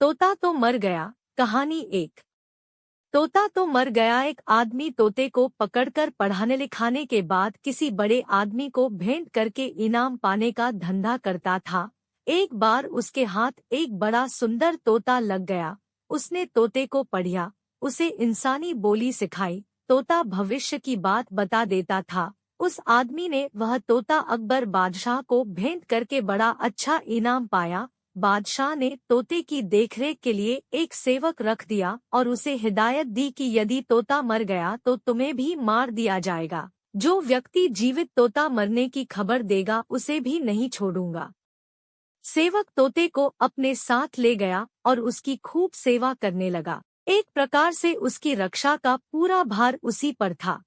तोता तो मर गया। कहानी एक। तोता तो मर गया। एक आदमी तोते को पकड़कर पढ़ाने लिखाने के बाद किसी बड़े आदमी को भेंट करके इनाम पाने का धंधा करता था। एक बार उसके हाथ एक बड़ा सुंदर तोता लग गया। उसने तोते को पढ़ाया, उसे इंसानी बोली सिखाई। तोता भविष्य की बात बता देता था। उस आदमी ने वह तोता अकबर बादशाह को भेंट करके बड़ा अच्छा इनाम पाया। बादशाह ने तोते की देखरेख के लिए एक सेवक रख दिया और उसे हिदायत दी कि यदि तोता मर गया तो तुम्हें भी मार दिया जाएगा। जो व्यक्ति जीवित तोता मरने की खबर देगा उसे भी नहीं छोड़ूंगा। सेवक तोते को अपने साथ ले गया और उसकी खूब सेवा करने लगा। एक प्रकार से उसकी रक्षा का पूरा भार उसी पर था।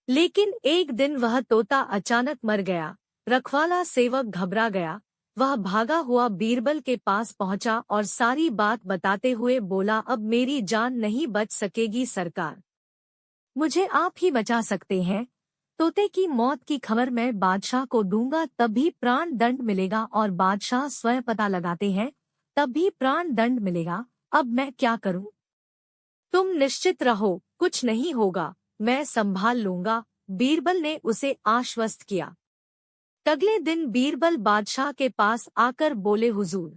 लेकिन एक दिन वह तोता अचानक मर गया। रखवाला सेवक घबरा गया। वह भागा हुआ बीरबल के पास पहुंचा और सारी बात बताते हुए बोला, अब मेरी जान नहीं बच सकेगी सरकार, मुझे आप ही बचा सकते हैं। तोते की मौत की खबर मैं बादशाह को दूंगा तब भी प्राण दंड मिलेगा, और बादशाह स्वयं पता लगाते हैं तब भी प्राण दंड मिलेगा। अब मैं क्या करूं? तुम निश्चित रहो, कुछ नहीं होगा, मैं संभाल लूंगा। बीरबल ने उसे आश्वस्त किया। अगले दिन बीरबल बादशाह के पास आकर बोले, हुजूर,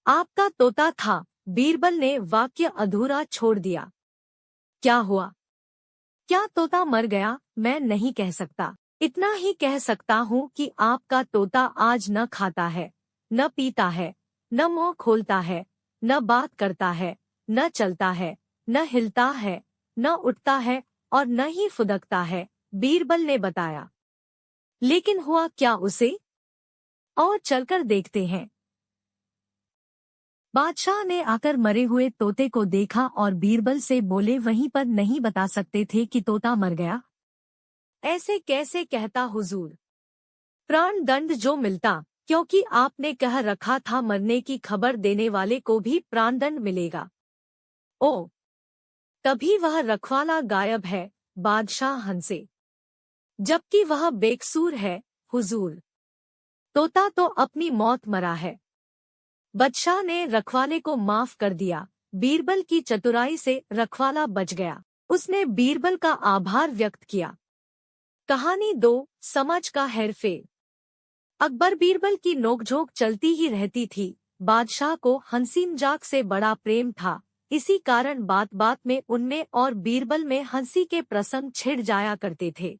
आपका तोता था। बीरबल ने वाक्य अधूरा छोड़ दिया। क्या हुआ? क्या तोता मर गया? मैं नहीं कह सकता। इतना ही कह सकता हूँ कि आपका तोता आज न खाता है, न पीता है, न मुंह खोलता है, न बात करता है, न चलता है, न हिलता है, न उठता है और न ही फुदकता है। बीरबल ने बताया। लेकिन हुआ क्या उसे? और चलकर देखते हैं। बादशाह ने आकर मरे हुए तोते को देखा और बीरबल से बोले, वहीं पर नहीं बता सकते थे कि तोता मर गया? ऐसे कैसे कहता हुजूर? प्राण दंड जो मिलता, क्योंकि आपने कह रखा था मरने की खबर देने वाले को भी प्राण दंड मिलेगा। ओ, तभी वह रखवाला गायब है। बादशाह हंसे। जबकि वह बेकसूर है हुजूर। तोता तो अपनी मौत मरा है। बादशाह ने रखवाले को माफ कर दिया। बीरबल की चतुराई से रखवाला बच गया। उसने बीरबल का आभार व्यक्त किया। कहानी 2, समझ का हेरफेर। अकबर बीरबल की नोकझोंक चलती ही रहती थी। बादशाह को हंसीमजाक से बड़ा प्रेम था। इसी कारण बात बात में उनमें और बीरबल में हंसी के प्रसंग छिड़ जाया करते थे।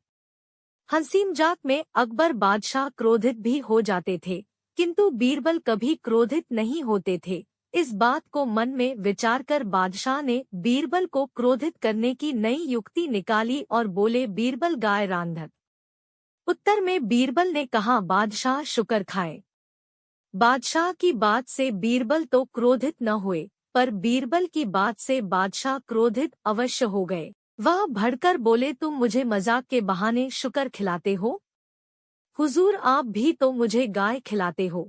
हंसीमजाक में अकबर बादशाह क्रोधित भी हो जाते थे, किंतु बीरबल कभी क्रोधित नहीं होते थे। इस बात को मन में विचार कर बादशाह ने बीरबल को क्रोधित करने की नई युक्ति निकाली और बोले, बीरबल गाय रांधत। उत्तर में बीरबल ने कहा, बादशाह शुक्र खाए। बादशाह की बात से बीरबल तो क्रोधित न हुए, पर बीरबल की बात से बादशाह क्रोधित अवश्य हो गए। वह भड़कर बोले, तुम मुझे मजाक के बहाने शुक्र खिलाते हो? हुजूर, आप भी तो मुझे गाय खिलाते हो।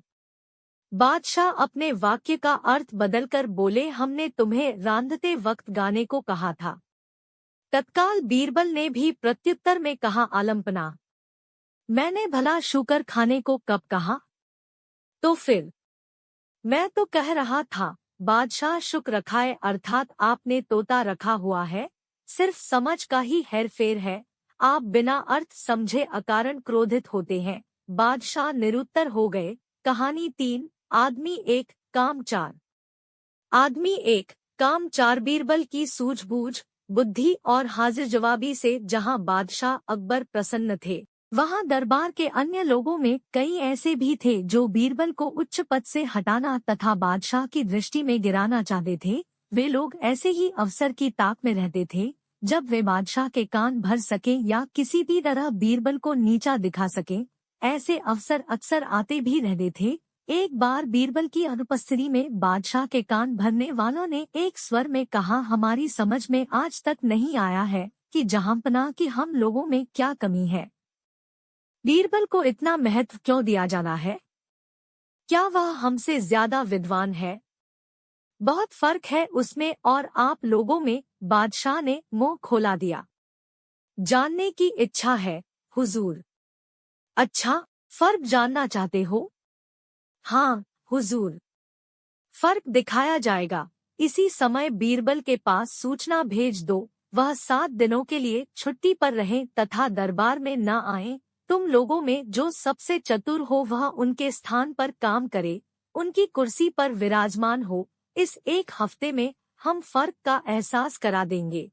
बादशाह अपने वाक्य का अर्थ बदलकर बोले, हमने तुम्हें रांधते वक्त गाने को कहा था। तत्काल बीरबल ने भी प्रत्युत्तर में कहा, आलमपना, मैंने भला शुक्र खाने को कब कहा? तो फिर मैं तो कह रहा था, बादशाह शुक्र खाए, अर्थात आपने तोता रखा हुआ है। सिर्फ समझ का ही हेरफेर है। आप बिना अर्थ समझे अकारण क्रोधित होते हैं। बादशाह निरुत्तर हो गए। कहानी 3, आदमी 1, काम 4। आदमी 1, काम 4। बीरबल की सूझबूझ, बुद्धि और हाजिर जवाबी से जहां बादशाह अकबर प्रसन्न थे, वहां दरबार के अन्य लोगों में कई ऐसे भी थे जो बीरबल को उच्च पद से हटाना तथा बादशाह की दृष्टि में गिराना चाहते थे। वे लोग ऐसे ही अवसर की ताक में रहते थे जब वे बादशाह के कान भर सके या किसी भी तरह बीरबल को नीचा दिखा सके। ऐसे अवसर अक्सर आते भी रहते थे। एक बार बीरबल की अनुपस्थिति में बादशाह के कान भरने वालों ने एक स्वर में कहा, हमारी समझ में आज तक नहीं आया है कि जहांपनाह की हम लोगों में क्या कमी है। बीरबल को इतना महत्व क्यों दिया जाना है? क्या वह हमसे ज्यादा विद्वान है? बहुत फर्क है उसमें और आप लोगों में। बादशाह ने मुंह खोला दिया। जानने की इच्छा है हुजूर। अच्छा, फर्क जानना चाहते हो? हाँ हुजूर। फर्क दिखाया जाएगा। इसी समय बीरबल के पास सूचना भेज दो, वह 7 दिनों के लिए छुट्टी पर रहें तथा दरबार में न आएं। तुम लोगों में जो सबसे चतुर हो वह उनके स्थान पर काम करे, उनकी कुर्सी पर विराजमान हो। इस 1 हफ्ते में हम फर्क का एहसास करा देंगे।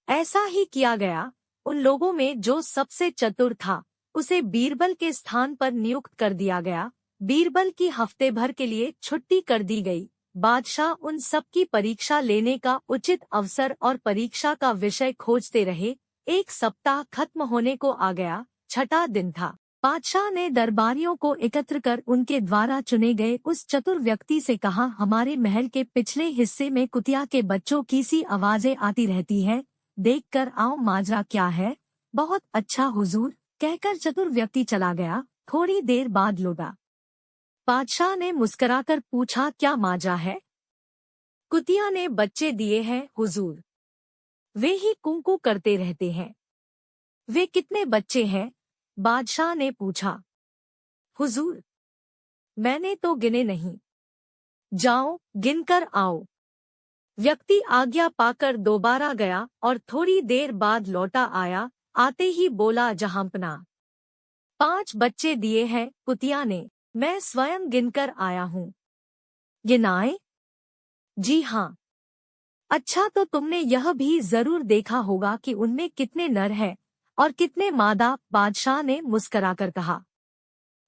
ऐसा ही किया गया। उन लोगों में जो सबसे चतुर था उसे बीरबल के स्थान पर नियुक्त कर दिया गया। बीरबल की हफ्ते भर के लिए छुट्टी कर दी गई। बादशाह उन सब की परीक्षा लेने का उचित अवसर और परीक्षा का विषय खोजते रहे। 1 सप्ताह खत्म होने को आ गया। 6वां दिन था। बादशाह ने दरबारियों को एकत्र कर उनके द्वारा चुने गए उस चतुर व्यक्ति से कहा, हमारे महल के पिछले हिस्से में कुतिया के बच्चों की सी आवाजें आती रहती है, देख कर आओ माजरा क्या है। बहुत अच्छा हुजूर, कहकर चतुर व्यक्ति चला गया। थोड़ी देर बाद लौटा। बादशाह ने मुस्कुराकर पूछा, क्या माजरा है? कुतिया ने बच्चे दिए हैं हुजूर, वे ही कुंकू करते रहते हैं। वे कितने बच्चे हैं? बादशाह ने पूछा। हुजूर, मैंने तो गिने नहीं। जाओ गिनकर आओ। व्यक्ति आज्ञा पाकर दोबारा गया और थोड़ी देर बाद लौटा आया। आते ही बोला, जहांपना, 5 बच्चे दिए हैं कुतिया ने, मैं स्वयं गिनकर आया हूँ। गिनाए? जी हाँ। अच्छा, तो तुमने यह भी जरूर देखा होगा कि उनमें कितने नर हैं और कितने मादा? बादशाह ने मुस्कुराकर कहा।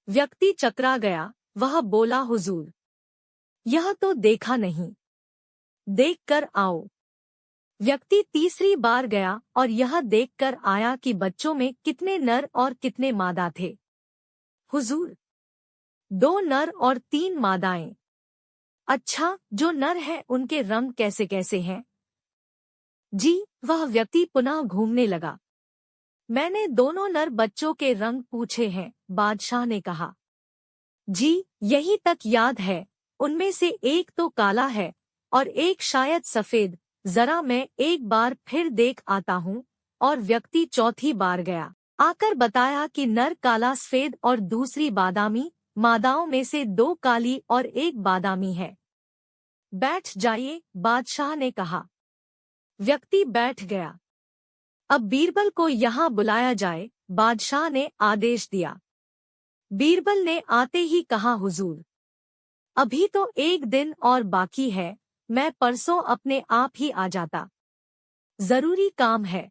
व्यक्ति चकरा गया। वह बोला, हुजूर, यह तो देखा नहीं, देख कर आओ। व्यक्ति तीसरी बार गया और यह देखकर आया कि बच्चों में कितने नर और कितने मादा थे। हुजूर, 2 नर और 3 मादाएं। अच्छा, जो नर हैं उनके रंग कैसे कैसे हैं? जी, वह व्यक्ति पुनः घूमने लगा। मैंने दोनों नर बच्चों के रंग पूछे हैं, बादशाह ने कहा। जी, यही तक याद है। उनमें से एक तो काला है और एक शायद सफेद। जरा मैं एक बार फिर देख आता हूँ। और व्यक्ति चौथी बार गया। आकर बताया कि नर काला सफेद और दूसरी बादामी, मादाओं में से 2 काली और 1 बादामी है। बैठ जाइए, बादशाह ने कहा। व्यक्ति बैठ गया। अब बीरबल को यहाँ बुलाया जाए, बादशाह ने आदेश दिया। बीरबल ने आते ही कहा, हुजूर, अभी तो 1 दिन और बाकी है, मैं परसों अपने आप ही आ जाता। जरूरी काम है।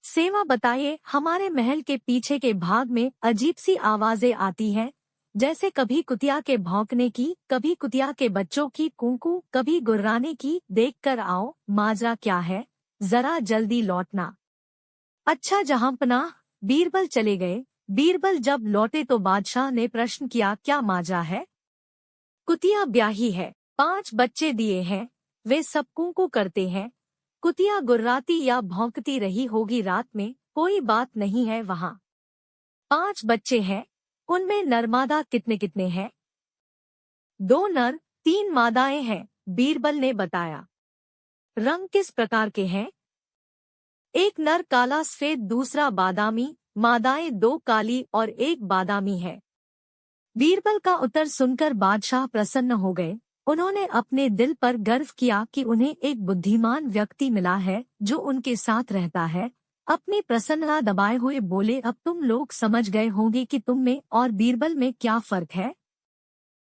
सेवा बताइए। हमारे महल के पीछे के भाग में अजीब सी आवाजें आती हैं, जैसे कभी कुतिया के भौंकने की, कभी कुतिया के बच्चों की कूकू, कभी गुर्राने की। देख कर आओ, माजरा क्या है, जरा जल्दी लौटना। अच्छा जहांपनाह। बीरबल चले गए। बीरबल जब लौटे तो बादशाह ने प्रश्न किया, क्या माजरा है? कुतिया ब्याही है, 5 बच्चे दिए हैं, वे सब कूकू करते हैं। कुतिया गुर्राती या भौंकती रही होगी रात में, कोई बात नहीं है वहाँ। 5 बच्चे हैं, उनमें नरमादा कितने कितने हैं? 2 नर, 3 मादाएं हैं, बीरबल ने बताया। रंग किस प्रकार के हैं? एक नर काला सफेद, दूसरा बादामी, मादाएं 2 काली और 1 बादामी है। बीरबल का उत्तर सुनकर बादशाह प्रसन्न हो गए। उन्होंने अपने दिल पर गर्व किया कि उन्हें एक बुद्धिमान व्यक्ति मिला है जो उनके साथ रहता है। अपनी प्रसन्नता दबाए हुए बोले, अब तुम लोग समझ गए होंगे कि तुम में और बीरबल में क्या फर्क है।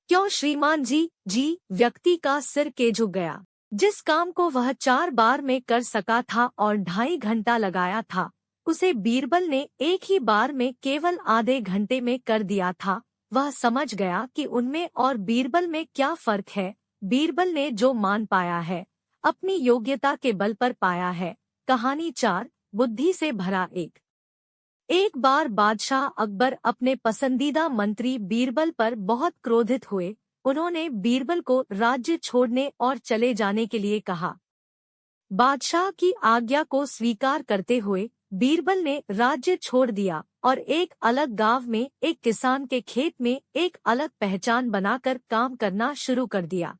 क्यों श्रीमान जी? जी, व्यक्ति का सिर के झुक गया। जिस काम को वह 4 बार में कर सका था और 2.5 घंटा लगाया था, उसे बीरबल ने एक ही बार में केवल आधे घंटे में कर दिया था। वह समझ गया कि उनमें और बीरबल में क्या फर्क है। बीरबल ने जो मान पाया है, अपनी योग्यता के बल पर पाया है। कहानी 4, बुद्धि से भरा एक बार बादशाह अकबर अपने पसंदीदा मंत्री बीरबल पर बहुत क्रोधित हुए। उन्होंने बीरबल को राज्य छोड़ने और चले जाने के लिए कहा। बादशाह की आज्ञा को स्वीकार करते हुए बीरबल ने राज्य छोड़ दिया और एक अलग गांव में एक किसान के खेत में एक अलग पहचान बनाकर काम करना शुरू कर दिया।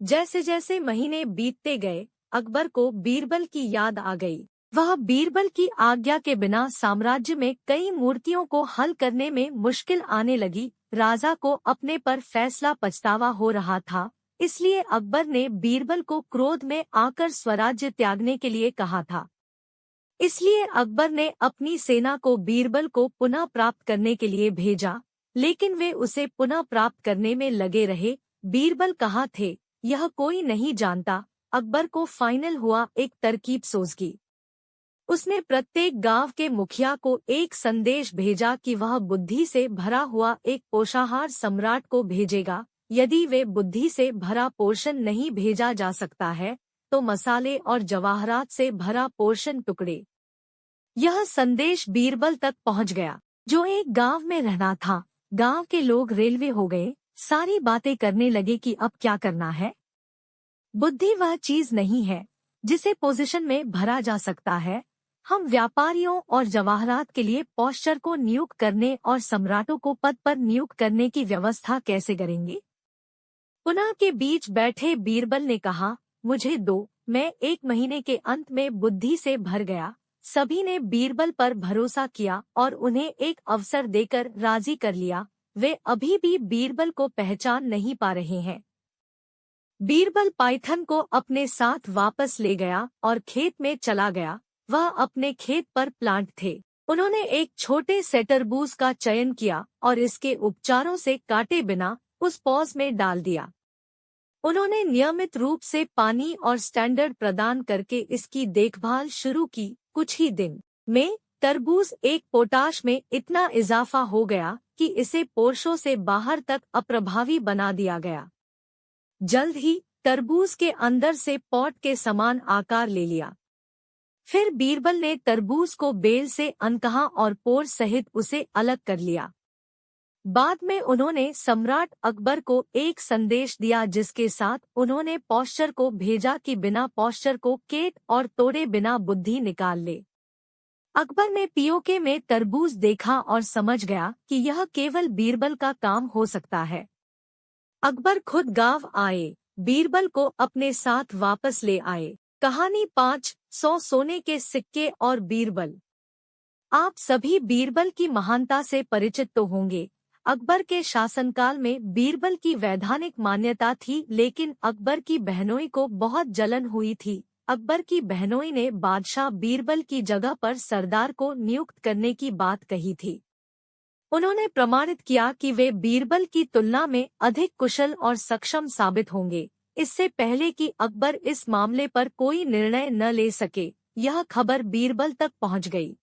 जैसे जैसे महीने बीतते गए, अकबर को बीरबल की याद आ गई। वह बीरबल की आज्ञा के बिना साम्राज्य में कई मूर्तियों को हल करने में मुश्किल आने लगी। राजा को अपने पर फैसला पछतावा हो रहा था, इसलिए अकबर ने बीरबल को क्रोध में आकर स्वराज्य त्यागने के लिए कहा था। इसलिए अकबर ने अपनी सेना को बीरबल को पुनः प्राप्त करने के लिए भेजा, लेकिन वे उसे पुनः प्राप्त करने में लगे रहे। बीरबल कहाँ थे, यह कोई नहीं जानता। अकबर को फाइनल हुआ एक तरकीब सोचगी। उसने प्रत्येक गांव के मुखिया को एक संदेश भेजा कि वह बुद्धि से भरा हुआ एक पोषाहार सम्राट को भेजेगा। यदि वे बुद्धि से भरा पोर्शन नहीं भेजा जा सकता है, तो मसाले और जवाहरात से भरा पोर्शन टुकड़े। यह संदेश बीरबल तक पहुंच गया, जो एक गांव में रहना था। गांव के लोग रेलवे हो गए, सारी बातें करने लगे कि अब क्या करना है। बुद्धि वह चीज नहीं है जिसे पोजीशन में भरा जा सकता है। हम व्यापारियों और जवाहरात के लिए पॉस्चर को नियुक्त करने और सम्राटों को पद पर नियुक्त करने की व्यवस्था कैसे करेंगे? पुनः के बीच बैठे बीरबल ने कहा, मुझे दो, मैं 1 महीने के अंत में बुद्धि से भर गया। सभी ने बीरबल पर भरोसा किया और उन्हें एक अवसर देकर राजी कर लिया। वे अभी भी बीरबल को पहचान नहीं पा रहे हैं। बीरबल पाइथन को अपने साथ वापस ले गया और खेत में चला गया। वह अपने खेत पर प्लांट थे। उन्होंने एक छोटे से तरबूज का चयन किया और इसके उपचारों से काटे बिना उस पॉज में डाल दिया। उन्होंने नियमित रूप से पानी और स्टैंडर्ड प्रदान करके इसकी देखभाल शुरू की। कुछ ही दिन में तरबूज एक पोटाश में इतना इजाफा हो गया कि इसे पोर्शों से बाहर तक अप्रभावी बना दिया गया। जल्द ही तरबूज के अंदर से पॉट के समान आकार ले लिया। फिर बीरबल ने तरबूज को बेल से अनकहा और पोर सहित उसे अलग कर लिया। बाद में उन्होंने सम्राट अकबर को एक संदेश दिया, जिसके साथ उन्होंने पॉस्चर को भेजा कि बिना पॉस्चर को केट और तोड़े बिना बुद्धि निकाल ले। अकबर ने पीओके में तरबूज देखा और समझ गया कि यह केवल बीरबल का काम हो सकता है। अकबर खुद गांव आए, बीरबल को अपने साथ वापस ले आए। कहानी 500 सोने के सिक्के और बीरबल। आप सभी बीरबल की महानता से परिचित तो होंगे। अकबर के शासनकाल में बीरबल की वैधानिक मान्यता थी, लेकिन अकबर की बहनोई को बहुत जलन हुई थी। अकबर की बहनोई ने बादशाह बीरबल की जगह पर सरदार को नियुक्त करने की बात कही थी। उन्होंने प्रमाणित किया कि वे बीरबल की तुलना में अधिक कुशल और सक्षम साबित होंगे। इससे पहले कि अकबर इस मामले पर कोई निर्णय न ले सके, यह खबर बीरबल तक पहुंच गई।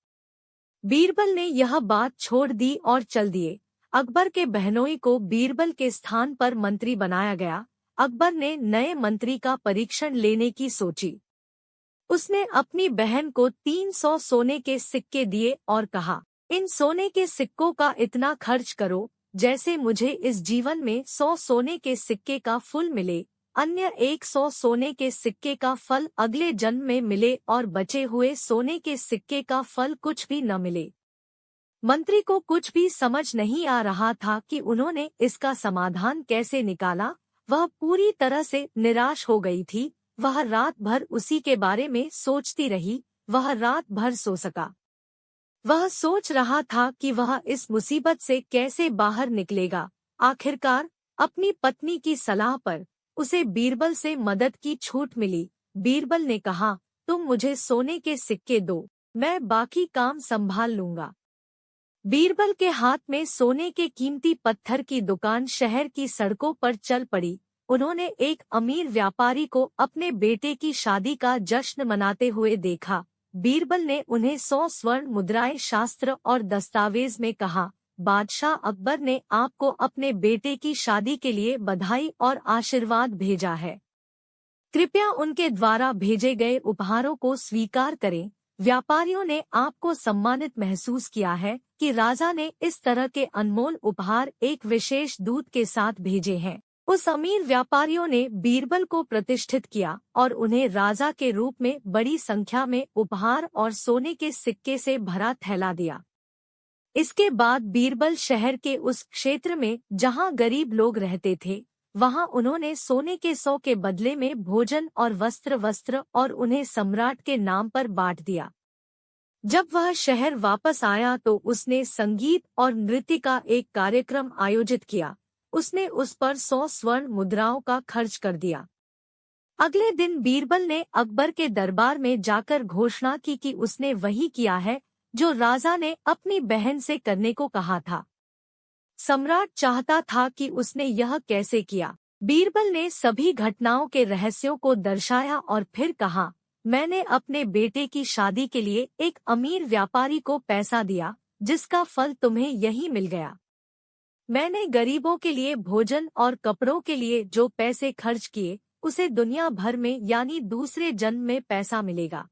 बीरबल ने यह बात छोड़ दी और चल दिए। अकबर के बहनोई को बीरबल के स्थान पर मंत्री बनाया गया। अकबर ने नए मंत्री का परीक्षण लेने की सोची। उसने अपनी बहन को 300 सोने के सिक्के दिए और कहा, इन सोने के सिक्कों का इतना खर्च करो जैसे मुझे इस जीवन में 100 सोने के सिक्के का फल मिले, अन्य 100 सोने के सिक्के का फल अगले जन्म में मिले और बचे हुए सोने के सिक्के का फल कुछ भी न मिले। मंत्री को कुछ भी समझ नहीं आ रहा था कि उन्होंने इसका समाधान कैसे निकाला। वह पूरी तरह से निराश हो गई थी। वह रात भर उसी के बारे में सोचती रही। वह रात भर सो सका। वह सोच रहा था कि वह इस मुसीबत से कैसे बाहर निकलेगा। आखिरकार अपनी पत्नी की सलाह पर उसे बीरबल से मदद की छूट मिली। बीरबल ने कहा, तुम मुझे सोने के सिक्के दो, मैं बाकी काम संभाल लूंगा। बीरबल के हाथ में सोने के कीमती पत्थर की दुकान शहर की सड़कों पर चल पड़ी। उन्होंने एक अमीर व्यापारी को अपने बेटे की शादी का जश्न मनाते हुए देखा। बीरबल ने उन्हें 100 स्वर्ण मुद्राएं, शास्त्र और दस्तावेज में कहा, बादशाह अकबर ने आपको अपने बेटे की शादी के लिए बधाई और आशीर्वाद भेजा है। कृपया उनके द्वारा भेजे गए उपहारों को स्वीकार करें। व्यापारियों ने आपको सम्मानित महसूस किया है कि राजा ने इस तरह के अनमोल उपहार एक विशेष दूत के साथ भेजे हैं। उस अमीर व्यापारियों ने बीरबल को प्रतिष्ठित किया और उन्हें राजा के रूप में बड़ी संख्या में उपहार और सोने के सिक्के से भरा थैला दिया। इसके बाद बीरबल शहर के उस क्षेत्र में जहां गरीब लोग रहते थे, वहां उन्होंने सोने के 100 के बदले में भोजन और वस्त्र और उन्हें सम्राट के नाम पर बांट दिया। जब वह शहर वापस आया तो उसने संगीत और नृत्य का एक कार्यक्रम आयोजित किया। उसने उस पर 100 स्वर्ण मुद्राओं का खर्च कर दिया। अगले दिन बीरबल ने अकबर के दरबार में जाकर घोषणा की कि उसने वही किया है जो राजा ने अपनी बहन से करने को कहा था। सम्राट चाहता था कि उसने यह कैसे किया। बीरबल ने सभी घटनाओं के रहस्यों को दर्शाया और फिर कहा, मैंने अपने बेटे की शादी के लिए एक अमीर व्यापारी को पैसा दिया, जिसका फल तुम्हें यही मिल गया। मैंने गरीबों के लिए भोजन और कपड़ों के लिए जो पैसे खर्च किए, उसे दुनिया भर में यानी दूसरे जन्म में पैसा मिलेगा।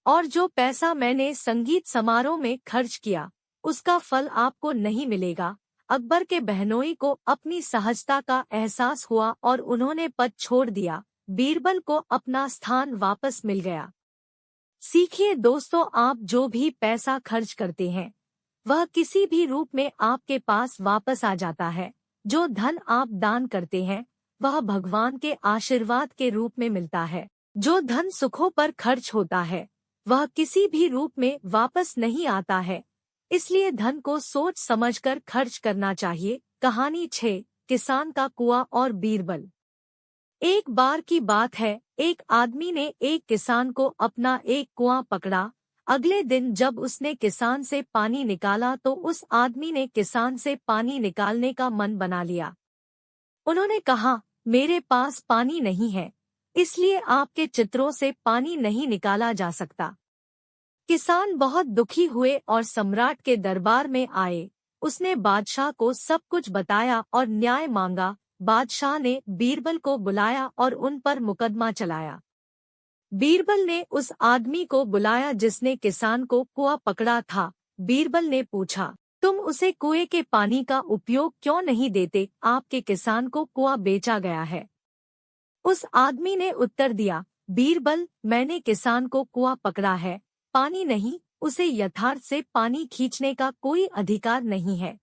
और जो पैसा मैंने संगीत समारोह में खर्च किया, उसका फल आपको नहीं मिलेगा। अकबर के बहनोई को अपनी सहजता का एहसास हुआ और उन्होंने पद छोड़ दिया। बीरबल को अपना स्थान वापस मिल गया। सीखिए दोस्तों, आप जो भी पैसा खर्च करते हैं वह किसी भी रूप में आपके पास वापस आ जाता है। जो धन आप दान करते हैं वह भगवान के आशीर्वाद के रूप में मिलता है। जो धन सुखों पर खर्च होता है वह किसी भी रूप में वापस नहीं आता है। इसलिए धन को सोच समझकर खर्च करना चाहिए। कहानी 6, किसान का कुआं और बीरबल। एक बार की बात है, एक आदमी ने एक किसान को अपना एक कुआं पकड़ा। अगले दिन जब उसने किसान से पानी निकाला तो उस आदमी ने किसान से पानी निकालने का मन बना लिया। उन्होंने कहा, मेरे पास पानी नहीं है, इसलिए आपके चित्रों से पानी नहीं निकाला जा सकता। किसान बहुत दुखी हुए और सम्राट के दरबार में आए। उसने बादशाह को सब कुछ बताया और न्याय मांगा। बादशाह ने बीरबल को बुलाया और उन पर मुकदमा चलाया। बीरबल ने उस आदमी को बुलाया जिसने किसान को कुआं पकड़ा था। बीरबल ने पूछा, तुम उसे कुएं के पानी का उपयोग क्यों नहीं देते? आपके किसान को कुआं बेचा गया है। उस आदमी ने उत्तर दिया, बीरबल, मैंने किसान को कुआं पकड़ा है, पानी नहीं। उसे यथार्थ से पानी खींचने का कोई अधिकार नहीं है।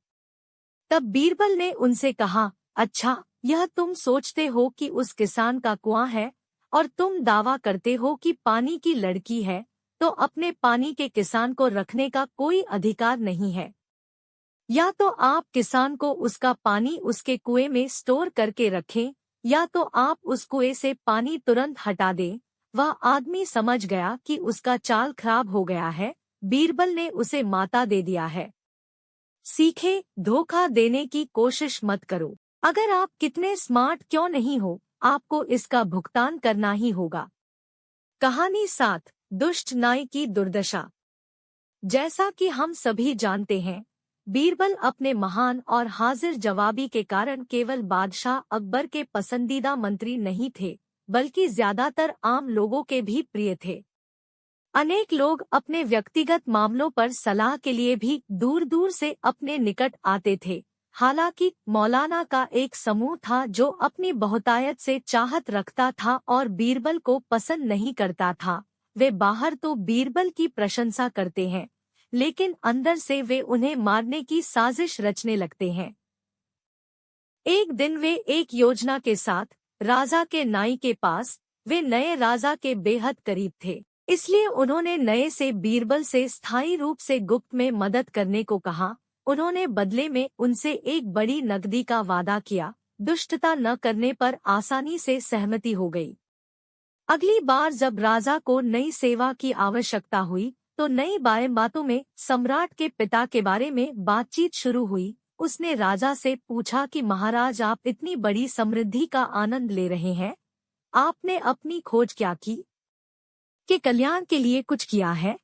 तब बीरबल ने उनसे कहा, अच्छा, यह तुम सोचते हो कि उस किसान का कुआं है और तुम दावा करते हो कि पानी की लड़की है, तो अपने पानी के किसान को रखने का कोई अधिकार नहीं है। या तो आप किसान को उसका पानी उसके कुएं में स्टोर करके रखें, या तो आप उस कुएं से पानी तुरंत हटा दें। वह आदमी समझ गया कि उसका चाल खराब हो गया है। बीरबल ने उसे माता दे दिया है। सीखे, धोखा देने की कोशिश मत करो। अगर आप कितने स्मार्ट क्यों नहीं हो, आपको इसका भुगतान करना ही होगा। कहानी 7, दुष्ट नाई की दुर्दशा। जैसा कि हम सभी जानते हैं, बीरबल अपने महान और हाजिर जवाबी के कारण केवल बादशाह अकबर के पसंदीदा मंत्री नहीं थे, बल्कि ज्यादातर आम लोगों के भी प्रिय थे। अनेक लोग अपने व्यक्तिगत मामलों पर सलाह के लिए भी दूर दूर से अपने निकट आते थे। हालांकि मौलाना का एक समूह था जो अपनी बहुतायत से चाहत रखता था और बीरबल को पसंद नहीं करता था। वे बाहर तो बीरबल की प्रशंसा करते हैं, लेकिन अंदर से वे उन्हें मारने की साजिश रचने लगते हैं। एक दिन वे एक योजना के साथ राजा के नाई के पास, वे नए राजा के बेहद करीब थे, इसलिए उन्होंने नए से बीरबल से स्थायी रूप से गुप्त में मदद करने को कहा। उन्होंने बदले में उनसे एक बड़ी नकदी का वादा किया। दुष्टता न करने पर आसानी से सहमति हो गई। अगली बार जब राजा को नई सेवा की आवश्यकता हुई तो नई बातों में सम्राट के पिता के बारे में बातचीत शुरू हुई। उसने राजा से पूछा कि महाराज, आप इतनी बड़ी समृद्धि का आनंद ले रहे हैं, आपने अपनी खोज क्या की? के कल्याण के लिए कुछ किया है?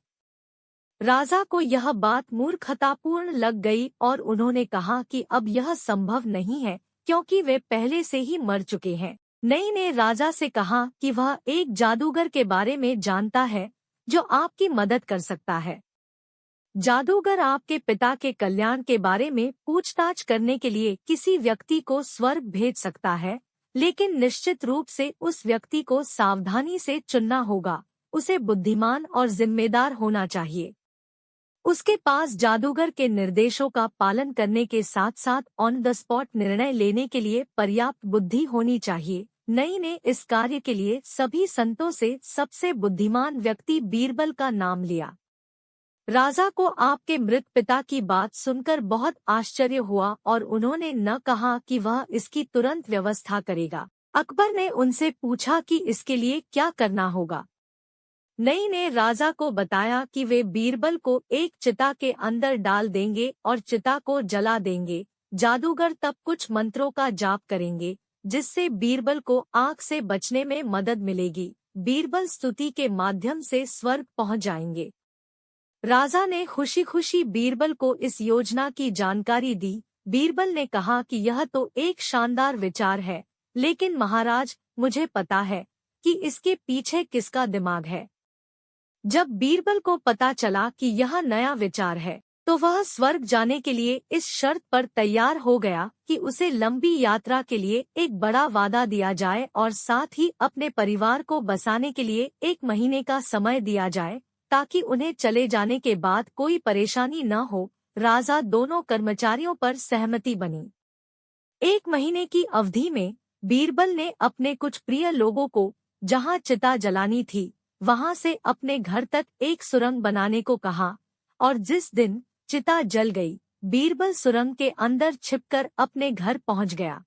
राजा को यह बात मूर्खतापूर्ण लग गई और उन्होंने कहा कि अब यह संभव नहीं है, क्योंकि वे पहले से ही मर चुके हैं। नई ने राजा से कहा कि वह एक जादूगर के बारे में जानता है जो आपकी मदद कर सकता है। जादूगर आपके पिता के कल्याण के बारे में पूछताछ करने के लिए किसी व्यक्ति को स्वर्ग भेज सकता है, लेकिन निश्चित रूप से उस व्यक्ति को सावधानी से चुनना होगा। उसे बुद्धिमान और जिम्मेदार होना चाहिए। उसके पास जादूगर के निर्देशों का पालन करने के साथ साथ ऑन द स्पॉट निर्णय लेने के लिए पर्याप्त बुद्धि होनी चाहिए। नई ने इस कार्य के लिए सभी संतों से सबसे बुद्धिमान व्यक्ति बीरबल का नाम लिया। राजा को आपके मृत पिता की बात सुनकर बहुत आश्चर्य हुआ और उन्होंने न कहा कि वह इसकी तुरंत व्यवस्था करेगा। अकबर ने उनसे पूछा कि इसके लिए क्या करना होगा। नई ने राजा को बताया कि वे बीरबल को एक चिता के अंदर डाल देंगे और चिता को जला देंगे। जादूगर तब कुछ मंत्रों का जाप करेंगे जिससे बीरबल को आग से बचने में मदद मिलेगी। बीरबल स्तुति के माध्यम से स्वर्ग पहुंच जाएंगे। राजा ने खुशी खुशी बीरबल को इस योजना की जानकारी दी। बीरबल ने कहा कि यह तो एक शानदार विचार है, लेकिन महाराज, मुझे पता है कि इसके पीछे किसका दिमाग है। जब बीरबल को पता चला कि यह नया विचार है, तो वह स्वर्ग जाने के लिए इस शर्त पर तैयार हो गया कि उसे लंबी यात्रा के लिए एक बड़ा वादा दिया जाए और साथ ही अपने परिवार को बसाने के लिए 1 महीने का समय दिया जाए, ताकि उन्हें चले जाने के बाद कोई परेशानी न हो। राजा दोनों कर्मचारियों पर सहमति बनी। 1 महीने की अवधि में बीरबल ने अपने कुछ प्रिय लोगों को जहां चिता जलानी थी, वहां से अपने घर तक एक सुरंग बनाने को कहा, और जिस दिन चिता जल गई, बीरबल सुरंग के अंदर छिपकर अपने घर पहुंच गया।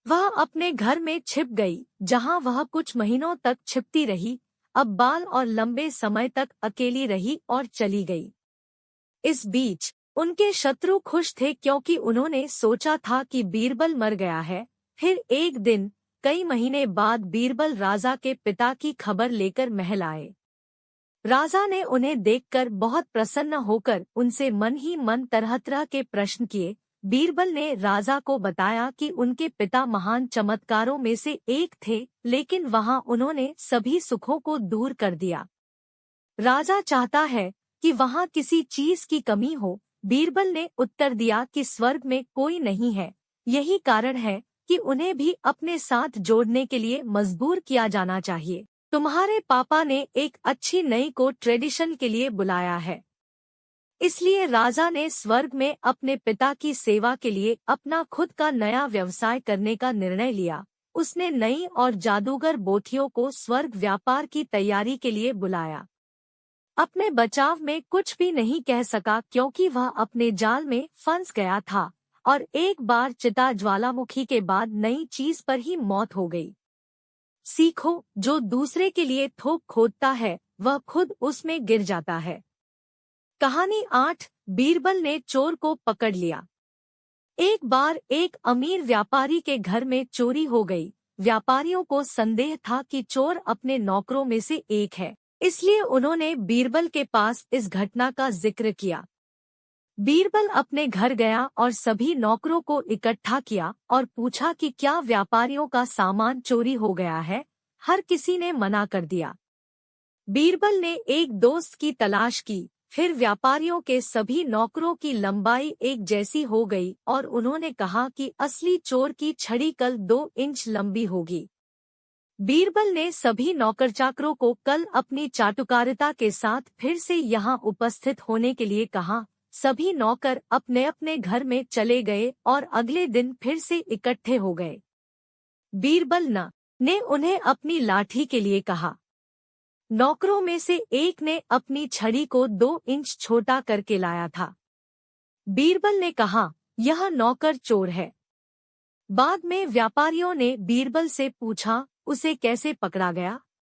वह अपने घर में छिप गई, जहां वह कुछ महीनों तक छिपती रही। अब बाल और लंबे समय तक अकेली रही और चली गई। इस बीच उनके शत्रु खुश थे, क्योंकि उन्होंने सोचा था कि बीरबल मर गया है। फिर एक दिन कई महीने बाद बीरबल राजा के पिता की खबर लेकर महल आए। राजा ने उन्हें देखकर बहुत प्रसन्न होकर उनसे मन ही मन तरह तरह के प्रश्न किए। बीरबल ने राजा को बताया कि उनके पिता महान चमत्कारों में से एक थे, लेकिन वहां उन्होंने सभी सुखों को दूर कर दिया। राजा चाहता है कि वहां किसी चीज की कमी हो। बीरबल ने उत्तर दिया कि स्वर्ग में कोई नहीं है। यही कारण है कि उन्हें भी अपने साथ जोड़ने के लिए मजबूर किया जाना चाहिए। तुम्हारे पापा ने एक अच्छी नई को ट्रेडिशन के लिए बुलाया है। इसलिए राजा ने स्वर्ग में अपने पिता की सेवा के लिए अपना खुद का नया व्यवसाय करने का निर्णय लिया। उसने नई और जादूगर बोथियों को स्वर्ग व्यापार की तैयारी के लिए बुलाया। अपने बचाव में कुछ भी नहीं कह सका, क्योंकि वह अपने जाल में फंस गया था और एक बार चिता ज्वालामुखी के बाद नई चीज पर ही मौत हो गई। सीखो, जो दूसरे के लिए थोक खोदता है वह खुद उसमें गिर जाता है। कहानी 8। बीरबल ने चोर को पकड़ लिया। एक बार एक अमीर व्यापारी के घर में चोरी हो गई। व्यापारियों को संदेह था कि चोर अपने नौकरों में से एक है, इसलिए उन्होंने बीरबल के पास इस घटना का जिक्र किया। बीरबल अपने घर गया और सभी नौकरों को इकट्ठा किया और पूछा कि क्या व्यापारियों का सामान चोरी हो गया है। हर किसी ने मना कर दिया। बीरबल ने एक दोस्त की तलाश की। फिर व्यापारियों के सभी नौकरों की लंबाई एक जैसी हो गई और उन्होंने कहा कि असली चोर की छड़ी कल 2 इंच लंबी होगी। बीरबल ने सभी नौकर-चाकरों को कल अपनी चाटुकारिता के साथ फिर से यहाँ उपस्थित होने के लिए कहा। सभी नौकर अपने अपने घर में चले गए और अगले दिन फिर से इकट्ठे हो गए। बीरबल ने उन्हें अपनी लाठी के लिए कहा। नौकरों में से एक ने अपनी छड़ी को 2 इंच छोटा करके लाया था। बीरबल ने कहा, यह नौकर चोर है। बाद में व्यापारियों ने बीरबल से पूछा, उसे कैसे पकड़ा गया?